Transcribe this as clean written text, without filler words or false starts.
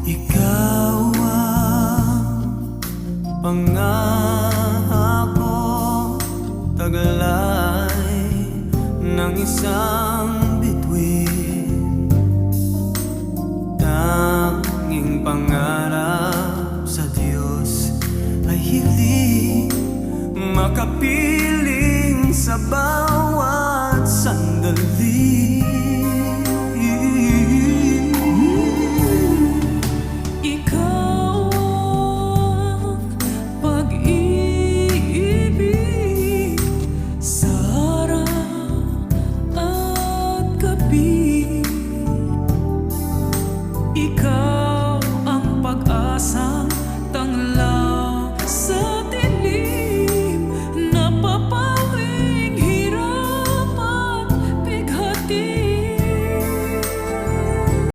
Ikaw ang pangako, taglay ng isang bituin. Tanging pangarap sa Diyos ay hiling makapiling sa bawat sandali. Ikaw ang pag-ibig sa araw at gabi. Ikaw